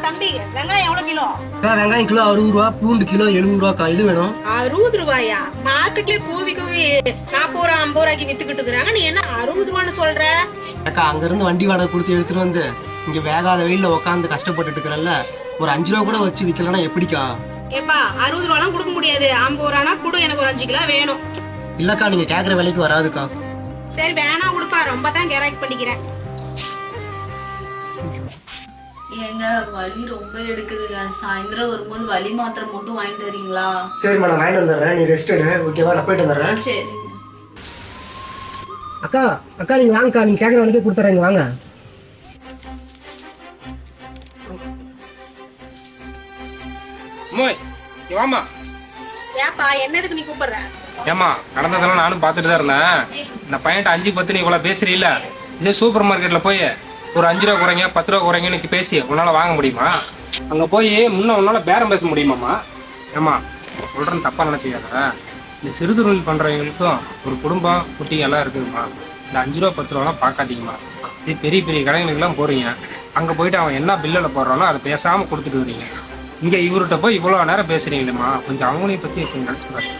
தம்பி வெங்காயம் எவ்வளவு கிலோ? வெங்காயம் கிலோ 60 ரூபா, பூண்டு கிலோ 70 ரூபாக்கா. இது வேணும். 60 ரூபாயா? மார்க்கெட்லயே கூவி 40 ரூபா 50 ரூபாய்க்கு வித்துக்கிட்டு இருக்காங்க. நீ என்ன 60 ரூபான்னு சொல்ற? அக்கா அங்க இருந்து வண்டி வாடகை கொடுத்து எடுத்துட்டு வந்து இங்க வேகாத வெயில்ல உட்காந்து கஷ்டப்பட்டுட்டு இருக்கிறல்ல, ஒரு 5 ரூபா கூட வச்சு விக்கலன்னா எப்படிக்கா? ஏப்பா 60 ரூபாலாம் கொடுக்க முடியாது. 50 ரூபானா கொடு, எனக்கு ஒரு 5 கிலோ வேணும். இல்லக்கா நீங்க கேக்குற விலைக்கு வராதுக்கா. சரி வேணா கொடுப்பா, ரொம்ப தான் கேராக் பண்ணிக்கிறேன். ஏங்க வலி ரொம்ப எடுக்குதுங்க. சாயந்தரம் வரும்போது வலி மாத்திரை மட்டும் வாங்கிட்டு வரீங்களா? சரிம்மா நான் வாங்கிட்டு வந்துடுறேன், நீ ரெஸ்ட் எடு. ஓகேவா? நான் போயிட்டு வந்துடுறேன். சரி. அக்கா அக்கா நீங்க வாங்கக்கா, நீங்க கேக்குற விலைக்கே கொடுத்துறேன், வாங்க. வாமா. ஏப்பா என்னதுக்கு நீ கூப்பிடுற? ஏமா நடந்ததெல்லாம் நானும் பாத்துட்டு தான் இருந்தேன். இந்த பையன்ட்ட 5 10 நீ இவ்வளவு பேசுறீல்ல, இதே சூப்பர் மார்க்கெட்ல போய் ஒரு 5 ரூபா குறைங்க 10 ரூபா குறைங்கன்னு பேசி உன்னால வாங்க முடியுமா? அங்க போய் முன்ன உன்னால பேரம் பேச முடியுமாமா? ஏமா சொல்றேன்னு தப்பா நினைச்சுக்காத. இந்த சிறு தொழில் பண்றவங்களுக்கும் ஒரு குடும்பம் குட்டிங்க எல்லாம் இருக்குதுமா. இந்த 5 ரூபா 10 ரூபாலாம் பாக்காதீங்கம்மா. இது பெரிய பெரிய கடைகளுக்கு எல்லாம் போறீங்க, அங்க போயிட்டு அவன் என்ன பில்லுல போடுறானோ அதை பேசாம கொடுத்துட்டு வரீங்க. இங்க இவர்கிட்ட போய் இவ்வளவு நேரம் பேசுறீங்களேம்மா, கொஞ்சம் அவங்களையும் பத்தி நினைச்சு பாருங்க.